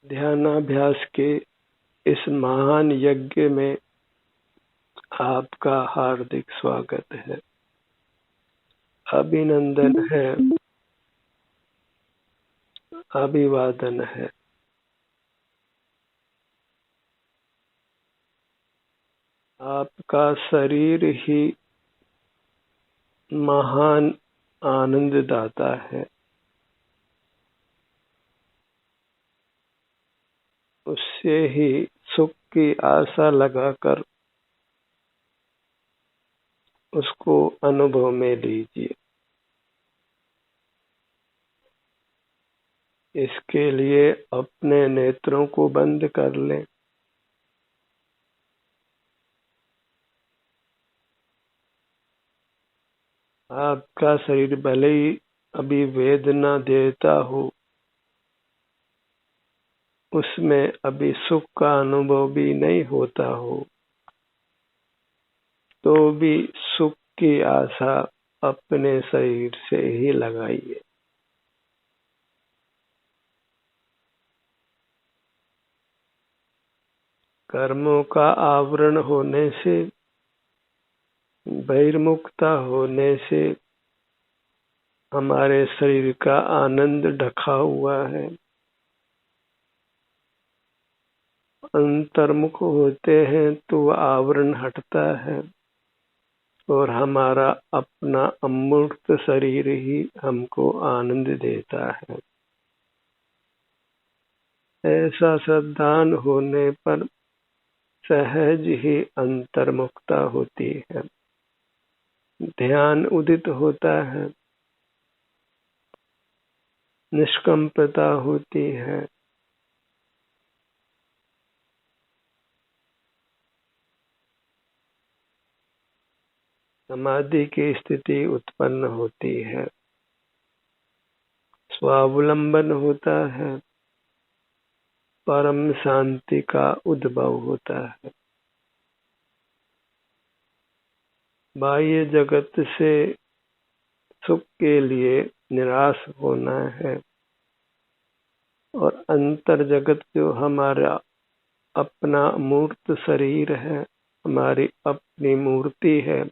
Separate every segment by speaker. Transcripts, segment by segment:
Speaker 1: ध्यानाभ्यास के इस महान यज्ञ में आपका हार्दिक स्वागत है, अभिनंदन है, अभिवादन है। आपका शरीर ही महान आनंददाता है। उससे ही सुख की आशा लगाकर उसको अनुभव में लीजिए। इसके लिए अपने नेत्रों को बंद कर लें। आपका शरीर भले ही अभी वेदना देता हो, उसमें अभी सुख का अनुभव भी नहीं होता हो, तो भी सुख की आशा अपने शरीर से ही लगाइए। कर्मों का आवरण होने से, बहिर्मुखता होने से हमारे शरीर का आनंद ढका हुआ है। अंतर्मुख होते हैं तो आवरण हटता है और हमारा अपना अमूर्त शरीर ही हमको आनंद देता है। ऐसा सावधान होने पर सहज ही अंतर्मुखता होती है, ध्यान उदित होता है, निष्कंपता होती है। समाधि की स्थिति उत्पन्न होती है, स्वावलंबन होता है, परम शांति का उद्भव होता है। बाह्य जगत से सुख के लिए निराश होना है और अंतर जगत जो हमारा अपना मूर्त शरीर है, हमारी अपनी मूर्ति है,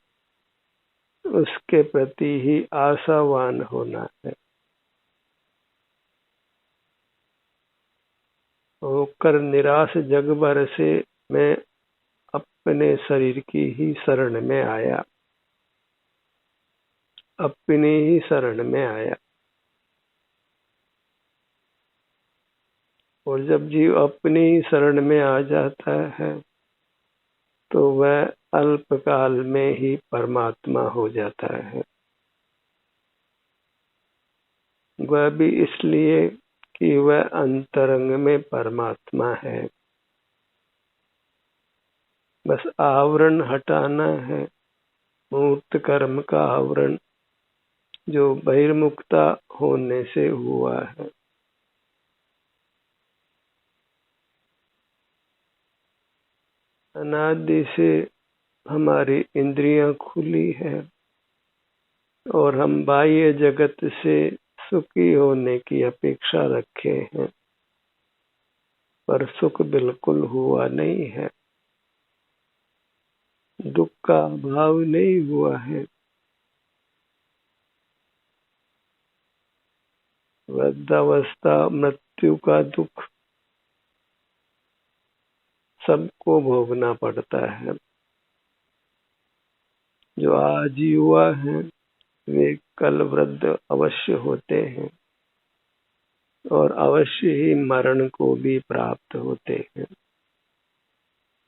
Speaker 1: उसके प्रति ही आशावान होना है। होकर निराश जग भर से मैं अपने शरीर की ही शरण में आया, अपनी ही शरण में आया। और जब जीव अपनी ही शरण में आ जाता है तो वह अल्पकाल में ही परमात्मा हो जाता है। वह भी इसलिए कि वह अंतरंग में परमात्मा है। बस आवरण हटाना है, मूर्त कर्म का आवरण जो बहिर्मुखता होने से हुआ है। अनादि से हमारी इंद्रियां खुली है और हम बाह्य जगत से सुखी होने की अपेक्षा रखे हैं, पर सुख बिल्कुल हुआ नहीं है, दुख का अभाव नहीं हुआ है। वृद्धावस्था, मृत्यु का दुख सबको भोगना पड़ता है। जो आज युवा हैं वे कल वृद्ध अवश्य होते हैं और अवश्य ही मरण को भी प्राप्त होते हैं।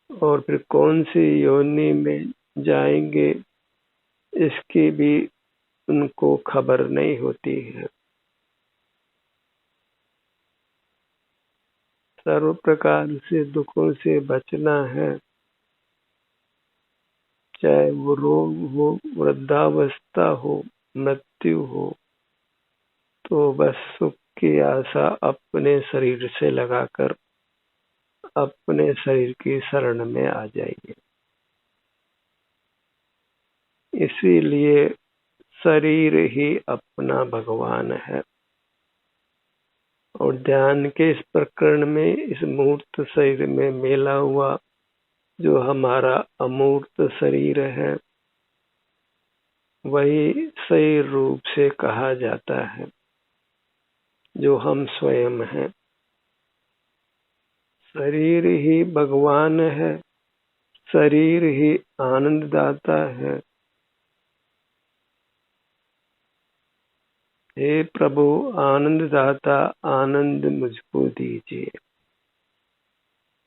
Speaker 1: और फिर कौन सी योनि में जाएंगे इसकी भी उनको खबर नहीं होती है। सर्व प्रकार से दुखों से बचना है, चाहे वो रोग हो, वृद्धावस्था हो, मृत्यु हो, तो बस सुख की आशा अपने शरीर से लगाकर अपने शरीर की शरण में आ जाइए। इसीलिए शरीर ही अपना भगवान है और ध्यान के इस प्रकरण में इस मूर्त शरीर में मिला हुआ जो हमारा अमूर्त शरीर है वही सही रूप से कहा जाता है जो हम स्वयं हैं। शरीर ही भगवान है, शरीर ही आनंद दाता है। हे प्रभु आनंद दाता, आनंद मुझको दीजिए।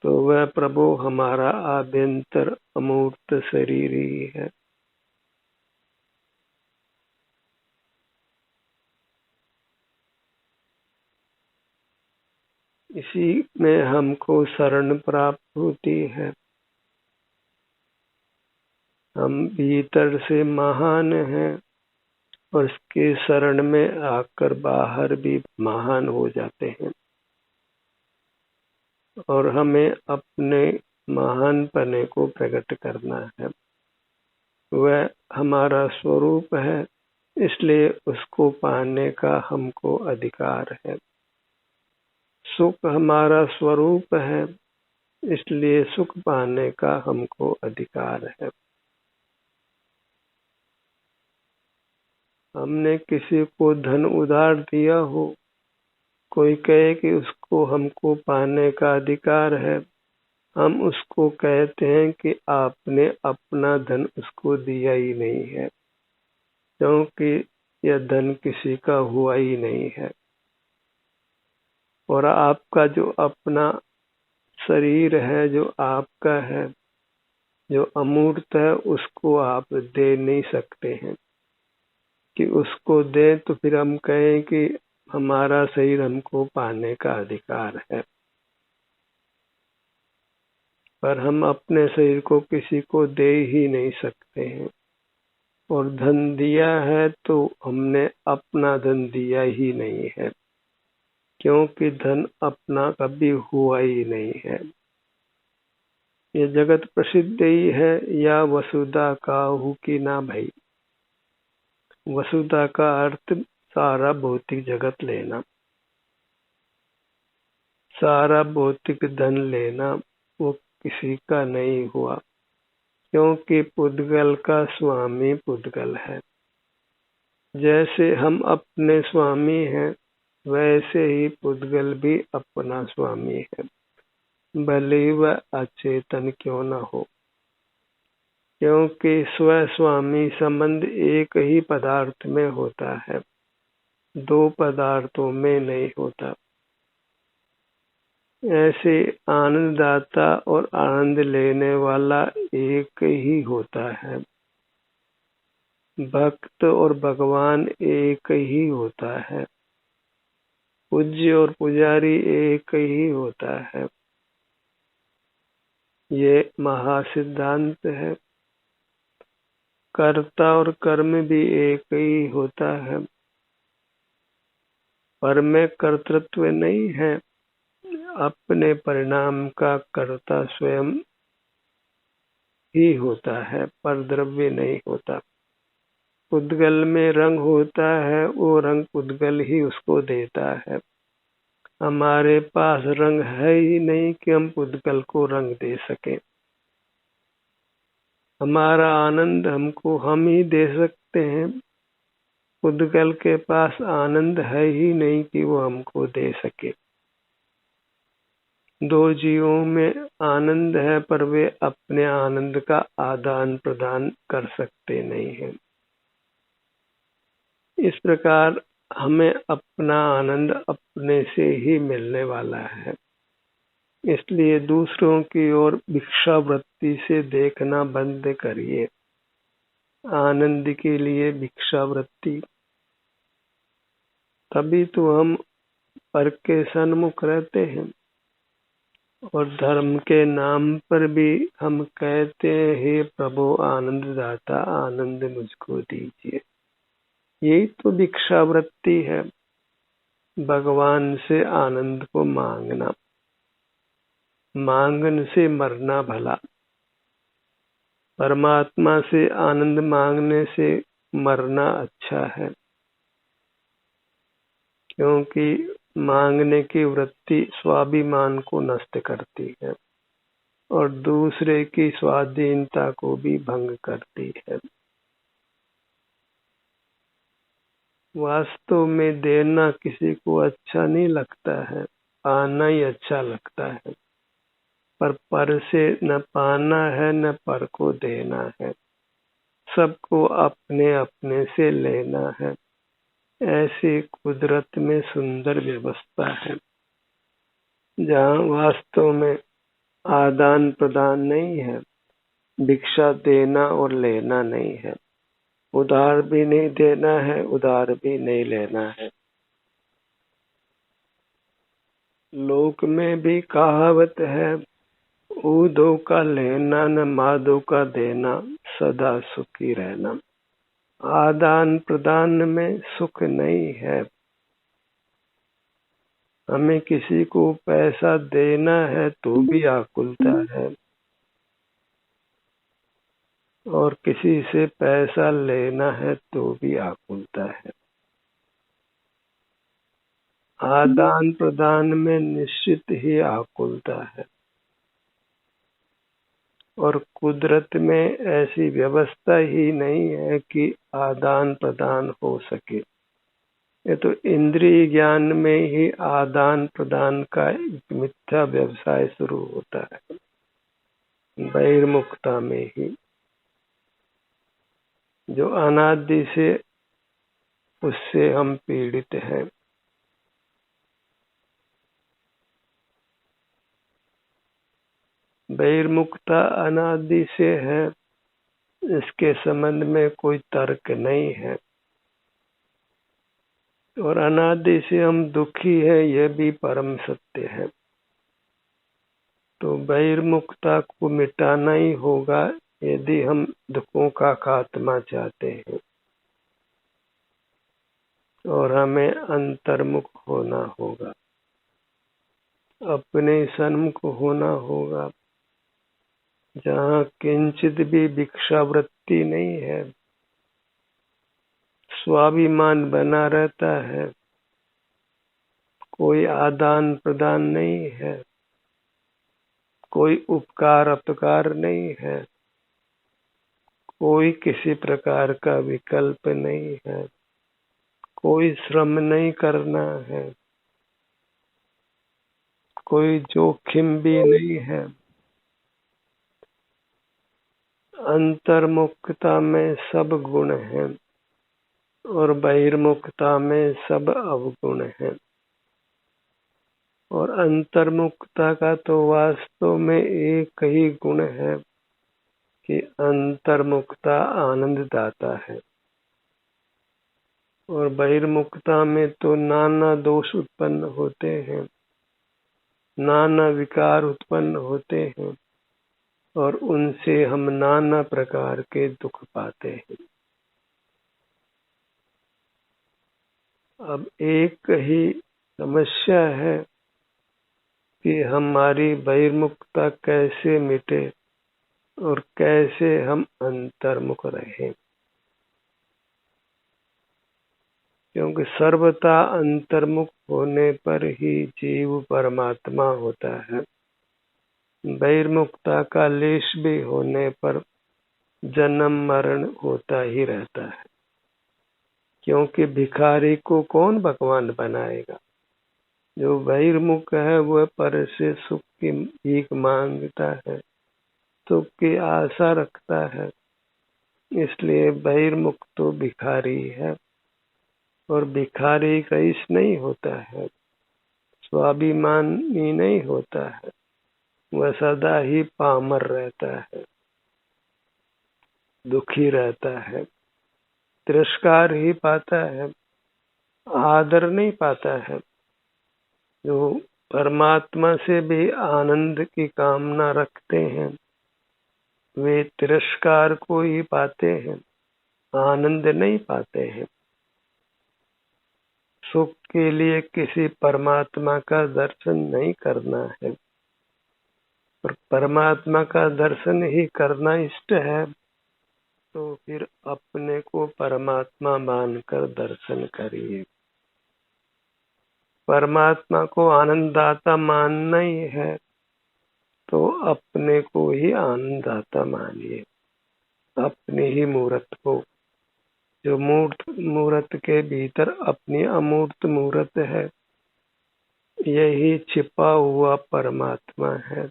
Speaker 1: तो वह प्रभु हमारा आभ्यंतर अमूर्त शरीर ही है। इसी में हमको शरण प्राप्त होती है। हम भीतर से महान हैं और इसके शरण में आकर बाहर भी महान हो जाते हैं और हमें अपने महान पने को प्रकट करना है। वह हमारा स्वरूप है, इसलिए उसको पाने का हमको अधिकार है। सुख हमारा स्वरूप है, इसलिए सुख पाने का हमको अधिकार है। हमने किसी को धन उधार दिया हो, कोई कहे कि उसको हमको पाने का अधिकार है, हम उसको कहते हैं कि आपने अपना धन उसको दिया ही नहीं है, क्योंकि यह धन किसी का हुआ ही नहीं है। और आपका जो अपना शरीर है, जो आपका है, जो अमूर्त है, उसको आप दे नहीं सकते हैं कि उसको दे तो फिर हम कहें कि हमारा शरीर हमको पाने का अधिकार है। पर हम अपने शरीर को किसी को दे ही नहीं सकते हैं। और धन दिया है तो हमने अपना धन दिया ही नहीं है, क्योंकि धन अपना कभी हुआ ही नहीं है। ये जगत प्रसिद्ध ही है, या वसुधा काहू की ना भई। वसुधा का अर्थ सारा भौतिक जगत लेना, सारा भौतिक धन लेना, वो किसी का नहीं हुआ, क्योंकि पुद्गल का स्वामी पुद्गल है। जैसे हम अपने स्वामी हैं, वैसे ही पुद्गल भी अपना स्वामी है, भले वह अचेतन क्यों न हो। क्योंकि स्व स्वामी संबंध एक ही पदार्थ में होता है, दो पदार्थों में नहीं होता। ऐसे आनंददाता और आनंद लेने वाला एक ही होता है। भक्त और भगवान एक ही होता है। पूज्य और पुजारी एक ही होता है। ये महासिद्धांत है। कर्ता और कर्म भी एक ही होता है, पर में कर्तृत्व नहीं है। अपने परिणाम का कर्ता स्वयं ही होता है, पर द्रव्य नहीं होता। पुद्गल में रंग होता है, वो रंग पुद्गल ही उसको देता है। हमारे पास रंग है ही नहीं कि हम पुद्गल को रंग दे सके। हमारा आनंद हमको हम ही दे सकते हैं। पुद्गल के पास आनंद है ही नहीं कि वो हमको दे सके। दो जीवों में आनंद है, पर वे अपने आनंद का आदान प्रदान कर सकते नहीं हैं। इस प्रकार हमें अपना आनंद अपने से ही मिलने वाला है। इसलिए दूसरों की ओर भिक्षावृत्ति से देखना बंद करिए। आनंद के लिए भिक्षावृत्ति, तभी तो हम पर के सन्मुख रहते हैं। और धर्म के नाम पर भी हम कहते हैं, हे प्रभु आनंद दाता, आनंद मुझको दीजिए। यही तो भिक्षावृत्ति है, भगवान से आनंद को मांगना। मांगन से मरना भला, परमात्मा से आनंद मांगने से मरना अच्छा है। क्योंकि मांगने की वृत्ति स्वाभिमान को नष्ट करती है और दूसरे की स्वाधीनता को भी भंग करती है। वास्तव में देना किसी को अच्छा नहीं लगता है, पाना ही अच्छा लगता है। पर से न पाना है न पर को देना है, सबको अपने अपने से लेना है। ऐसी कुदरत में सुंदर व्यवस्था है जहाँ वास्तव में आदान प्रदान नहीं है, भिक्षा देना और लेना नहीं है, उधार भी नहीं देना है, उधार भी नहीं लेना है। लोक में भी कहावत है, ऊधो का लेना न माधो का देना, सदा सुखी रहना। आदान प्रदान में सुख नहीं है। हमें किसी को पैसा देना है तो भी आकुलता है और किसी से पैसा लेना है तो भी आकुलता है। आदान प्रदान में निश्चित ही आकुलता है और कुदरत में ऐसी व्यवस्था ही नहीं है कि आदान प्रदान हो सके। ये तो इंद्रिय ज्ञान में ही आदान प्रदान का एक मिथ्या व्यवसाय शुरू होता है, बहिर्मुखता में ही, जो अनादि से उससे हम पीड़ित हैं। बहिर्मुखता अनादि से है, इसके संबंध में कोई तर्क नहीं है और अनादि से हम दुखी है, यह भी परम सत्य है। तो बहिर्मुखता को मिटाना ही होगा यदि हम दुखों का खात्मा चाहते हैं और हमें अंतर्मुख होना होगा, अपने सन्मुख होना होगा, जहाँ किंचित भी भिक्षावृत्ति नहीं है, स्वाभिमान बना रहता है, कोई आदान प्रदान नहीं है, कोई उपकार अपकार नहीं है, कोई किसी प्रकार का विकल्प नहीं है, कोई श्रम नहीं करना है, कोई जोखिम भी नहीं है। अंतर्मुखता में सब गुण हैं और बहिर्मुखता में सब अवगुण हैं। और अंतर्मुखता का तो वास्तव में एक ही गुण है कि अंतर्मुखता आनंद दाता है और बहिर्मुखता में तो नाना दोष उत्पन्न होते हैं, नाना विकार उत्पन्न होते हैं और उनसे हम नाना प्रकार के दुख पाते हैं। अब एक ही समस्या है कि हमारी बहिर्मुखता कैसे मिटे और कैसे हम अंतर्मुख रहें, क्योंकि सर्वथा अंतर्मुख होने पर ही जीव परमात्मा होता है। बहिर्मुखता का लेश भी होने पर जन्म मरण होता ही रहता है, क्योंकि भिखारी को कौन भगवान बनाएगा। जो बहिर्मुख है वह पर से सुख की भीख मांगता है, सुख की आशा रखता है, इसलिए बहिर्मुख तो भिखारी है और भिखारी रईस नहीं होता है, स्वाभिमानी नहीं होता है, वह सदा ही पामर रहता है, दुखी रहता है, तिरस्कार ही पाता है, आदर नहीं पाता है। जो परमात्मा से भी आनंद की कामना रखते हैं वे तिरस्कार को ही पाते हैं, आनंद नहीं पाते हैं। सुख के लिए किसी परमात्मा का दर्शन नहीं करना है, पर परमात्मा का दर्शन ही करना इष्ट है तो फिर अपने को परमात्मा मानकर दर्शन करिए। परमात्मा को आनंददाता मानना ही है तो अपने को ही आनंददाता मानिए, अपनी ही मूर्त को। जो मूर्त मूर्त के भीतर अपनी अमूर्त मूर्त है, यही छिपा हुआ परमात्मा है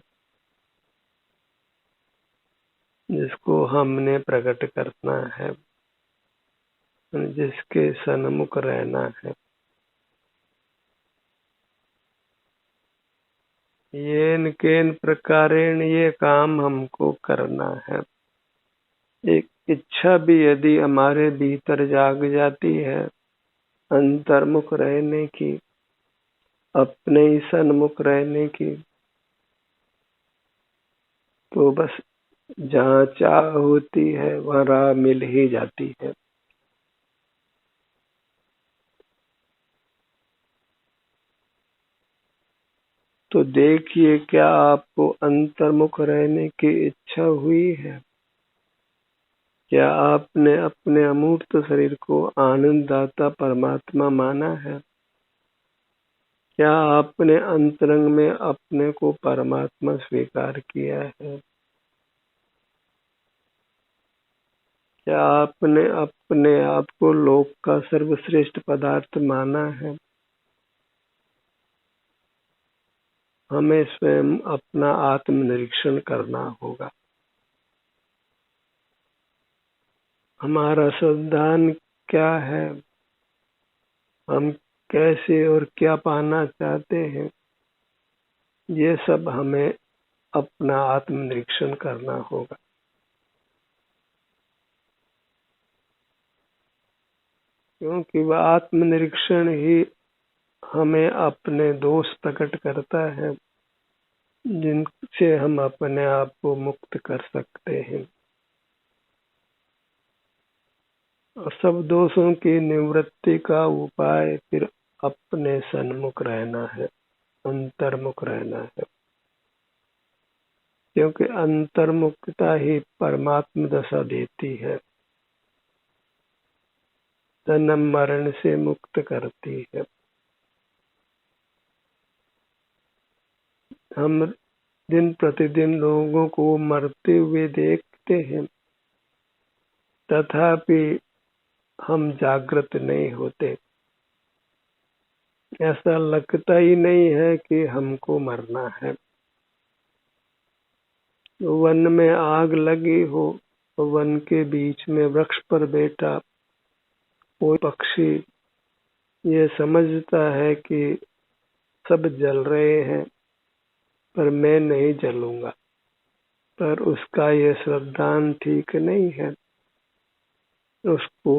Speaker 1: जिसको हमने प्रकट करना है, जिसके सन्मुख रहना है। येन केन प्रकारेण ये काम हमको करना है। एक इच्छा भी यदि हमारे भीतर जाग जाती है अंतर्मुख रहने की, अपने ही सन्मुख रहने की, तो बस जहाँ चाह होती है वहाँ राह मिल ही जाती है। तो देखिए, क्या आपको अंतर्मुख रहने की इच्छा हुई है? क्या आपने अपने अमूर्त शरीर को आनंददाता परमात्मा माना है? क्या आपने अंतरंग में अपने को परमात्मा स्वीकार किया है? क्या आपने अपने आप को लोक का सर्वश्रेष्ठ पदार्थ माना है? हमें स्वयं अपना आत्मनिरीक्षण करना होगा। हमारा सिद्धांत क्या है? हम कैसे और क्या पाना चाहते हैं? ये सब हमें अपना आत्मनिरीक्षण करना होगा। क्योंकि वह आत्मनिरीक्षण ही हमें अपने दोष प्रकट करता है, जिनसे हम अपने आप को मुक्त कर सकते हैं। और सब दोषों की निवृत्ति का उपाय फिर अपने सन्मुख रहना है, अंतर्मुख रहना है। क्योंकि अंतर्मुखता ही परमात्म दशा देती है, जन्म मरण से मुक्त करती है। हम दिन प्रतिदिन लोगों को मरते हुए देखते हैं, तथापि हम जागृत नहीं होते। ऐसा लगता ही नहीं है कि हमको मरना है। वन में आग लगी हो, वन के बीच में वृक्ष पर बैठा कोई पक्षी ये समझता है कि सब जल रहे हैं पर मैं नहीं जलूंगा, पर उसका ये श्रद्धांत ठीक नहीं है। उसको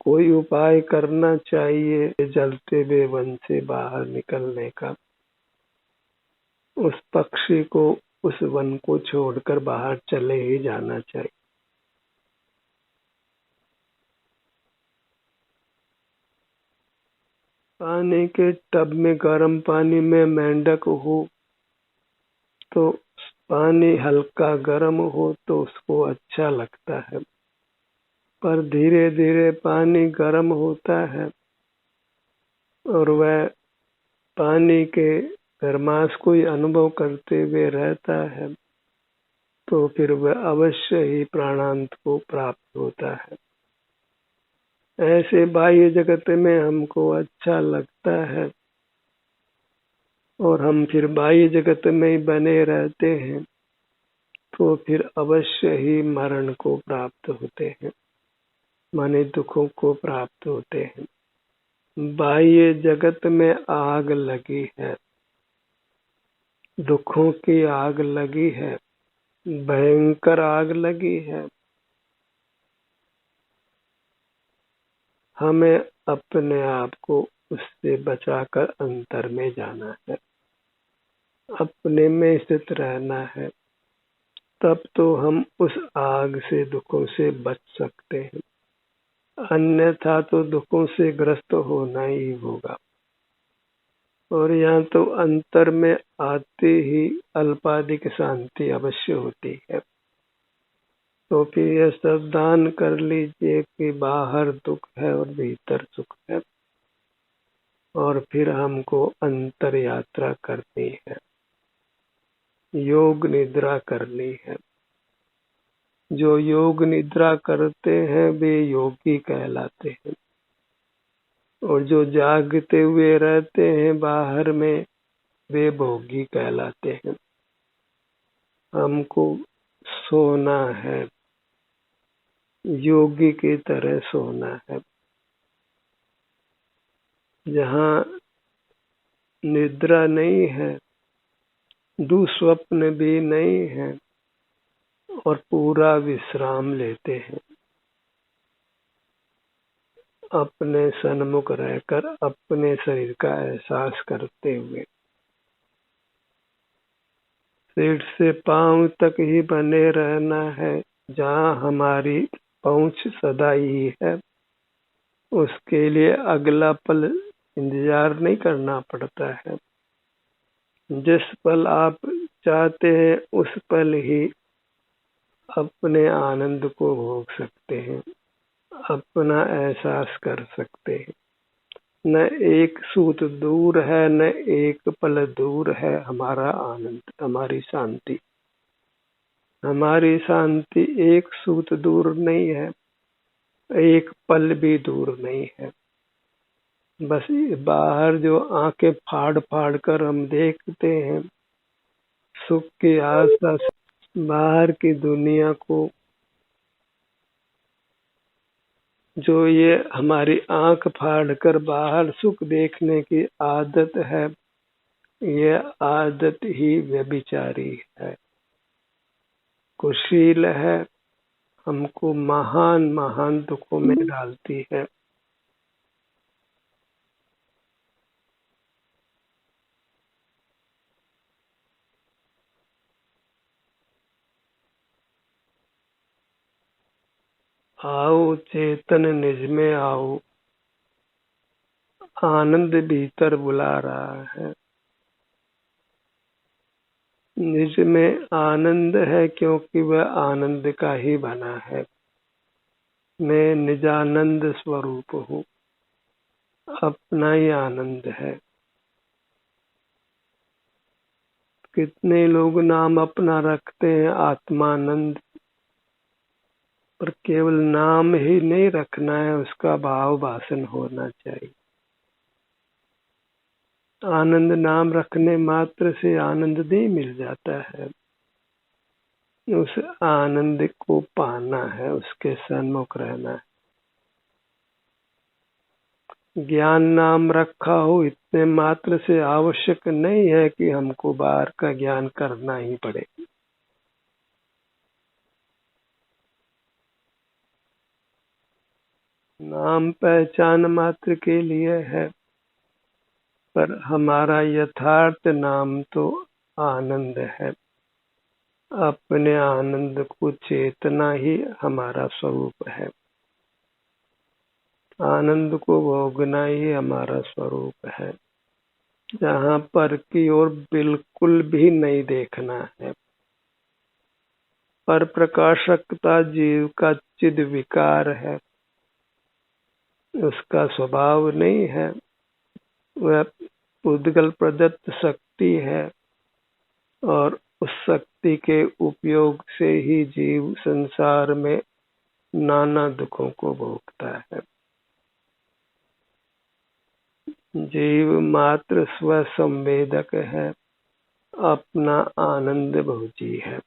Speaker 1: कोई उपाय करना चाहिए जलते हुए वन से बाहर निकलने का। उस पक्षी को उस वन को छोड़कर बाहर चले ही जाना चाहिए। पानी के टब में गर्म पानी में मेंढक हो तो पानी हल्का गर्म हो तो उसको अच्छा लगता है, पर धीरे धीरे पानी गर्म होता है और वह पानी के गर्माश को ही अनुभव करते हुए रहता है, तो फिर वह अवश्य ही प्राणांत को प्राप्त होता है। ऐसे बाह्य जगत में हमको अच्छा लगता है और हम फिर बाह्य जगत में ही बने रहते हैं, तो फिर अवश्य ही मरण को प्राप्त होते हैं, माने दुखों को प्राप्त होते हैं। बाह्य जगत में आग लगी है, दुखों की आग लगी है, भयंकर आग लगी है। हमें अपने आप को उससे बचाकर अंतर में जाना है, अपने में स्थित रहना है। तब तो हम उस आग से दुखों से बच सकते हैं, अन्यथा तो दुखों से ग्रस्त होना ही होगा। और यहाँ तो अंतर में आते ही अल्पाधिक शांति अवश्य होती है। तो फिर यह सावधान कर लीजिए कि बाहर दुख है और भीतर सुख है। और फिर हमको अंतर यात्रा करनी है, योग निद्रा करनी है। जो योग निद्रा करते हैं वे योगी कहलाते हैं, और जो जागते हुए रहते हैं बाहर में वे भोगी कहलाते हैं। हमको सोना है, योगी की तरह सोना है, जहाँ निद्रा नहीं है, दुस्वप्न भी नहीं है, और पूरा विश्राम लेते हैं, अपने सन्मुख रहकर अपने शरीर का एहसास करते हुए। सिर से पांव तक ही बने रहना है, जहाँ हमारी पहुंच सदा ही है। उसके लिए अगला पल इंतजार नहीं करना पड़ता है। जिस पल आप चाहते हैं उस पल ही अपने आनंद को भोग सकते हैं, अपना एहसास कर सकते हैं। न एक सूत दूर है, न एक पल दूर है हमारा आनंद, हमारी शांति। हमारी शांति एक सूत दूर नहीं है, एक पल भी दूर नहीं है। बस बाहर जो आंखें फाड़ फाड़ कर हम देखते हैं सुख की आशा से, बाहर की दुनिया को, जो ये हमारी आंख फाड़ कर बाहर सुख देखने की आदत है, ये आदत ही व्यभिचारी है, कुशील है, हमको महान महान दुखों में डालती है। आओ चेतन निज में आओ, आनंद भीतर बुला रहा है। निज में आनंद है क्योंकि वह आनंद का ही बना है। मैं निजानंद स्वरूप हूँ, अपना ही आनंद है। कितने लोग नाम अपना रखते हैं आत्मानंद, पर केवल नाम ही नहीं रखना है, उसका भाव भाषण होना चाहिए। आनंद नाम रखने मात्र से आनंद नहीं मिल जाता है, उस आनंद को पाना है, उसके सन्मुख रहना है। ज्ञान नाम रखा हो इतने मात्र से आवश्यक नहीं है कि हमको बाहर का ज्ञान करना ही पड़े। नाम पहचान मात्र के लिए है, पर हमारा यथार्थ नाम तो आनंद है। अपने आनंद को चेतना ही हमारा स्वरूप है, आनंद को भोगना ही हमारा स्वरूप है, जहाँ पर की ओर बिल्कुल भी नहीं देखना है। पर प्रकाशकता जीव का चिद विकार है, उसका स्वभाव नहीं है, वह उद्गल प्रदत्त शक्ति है, और उस शक्ति के उपयोग से ही जीव संसार में नाना दुखों को भोगता है। जीव मात्र स्व संवेदक है, अपना आनंद भोजी है।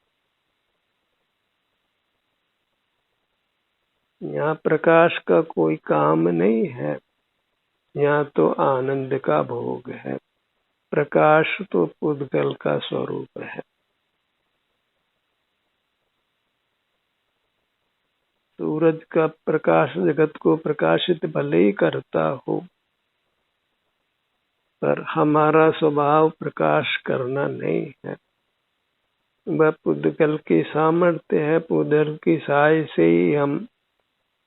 Speaker 1: यहाँ प्रकाश का कोई काम नहीं है, यहाँ तो आनंद का भोग है। प्रकाश तो उद्गल का स्वरूप है। सूरज का प्रकाश जगत को प्रकाशित भले ही करता हो, पर हमारा स्वभाव प्रकाश करना नहीं है। वह पुद्गल की सामर्थ्य है, पुद्गल की सहाय से ही हम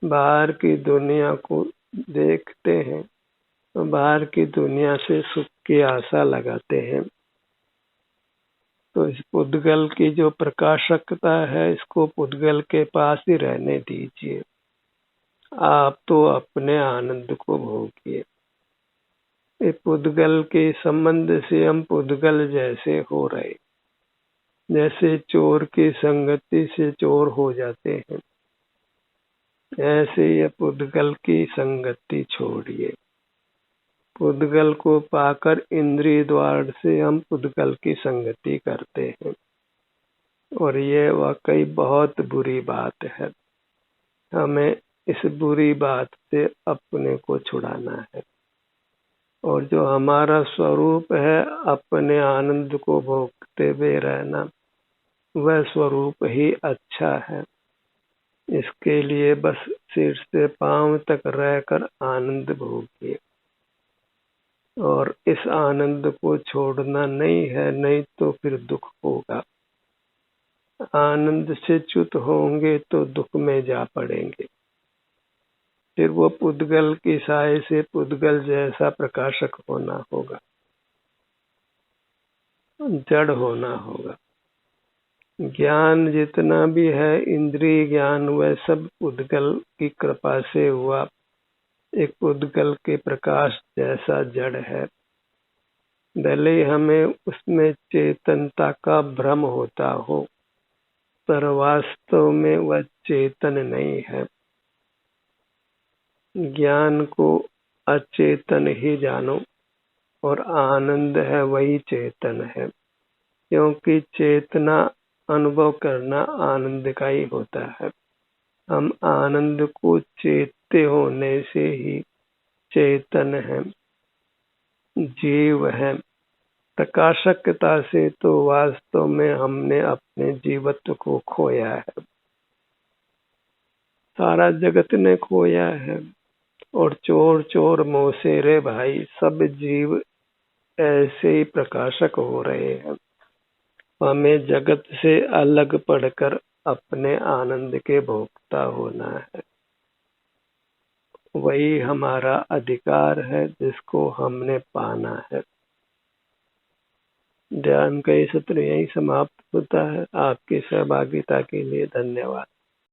Speaker 1: बाहर की दुनिया को देखते हैं, बाहर की दुनिया से सुख की आशा लगाते हैं। तो इस पुद्गल की जो प्रकाशकता है, इसको पुद्गल के पास ही रहने दीजिए। आप तो अपने आनंद को भोगिए। ये पुद्गल के संबंध से हम पुद्गल जैसे हो रहे, जैसे चोर की संगति से चोर हो जाते हैं, ऐसे ये पुद्गल की संगति छोड़िए। पुद्गल को पाकर इंद्रिय द्वार से हम पुद्गल की संगति करते हैं, और ये वाकई बहुत बुरी बात है। हमें इस बुरी बात से अपने को छुड़ाना है, और जो हमारा स्वरूप है अपने आनंद को भोगते हुए रहना, वह स्वरूप ही अच्छा है। इसके लिए बस सिर से पांव तक रहकर आनंद भोगिए, और इस आनंद को छोड़ना नहीं है, नहीं तो फिर दुख होगा। आनंद से च्युत होंगे तो दुख में जा पड़ेंगे। फिर वो पुद्गल की साय से पुद्गल जैसा प्रकाशक होना होगा, जड़ होना होगा। ज्ञान जितना भी है, इंद्रिय ज्ञान, वह सब पुद्गल की कृपा से हुआ, एक पुद्गल के प्रकाश जैसा जड़ है। भले हमें उसमें चेतनता का भ्रम होता हो, पर वास्तव में वह चेतन नहीं है। ज्ञान को अचेतन ही जानो, और आनंद है वही चेतन है, क्योंकि चेतना अनुभव करना आनंद का ही होता है। हम आनंद को चेतते होने से ही चेतन है, जीव है। प्रकाशकता से तो वास्तव में हमने अपने जीवत्व को खोया है, सारा जगत ने खोया है। और चोर चोर मोसेरे भाई, सब जीव ऐसे ही प्रकाशक हो रहे हैं। हमें जगत से अलग पढ़कर अपने आनंद के भोक्ता होना है। वही हमारा अधिकार है जिसको हमने पाना है। ध्यान का ये सत्र यही समाप्त होता है। आपकी सहभागिता के लिए धन्यवाद।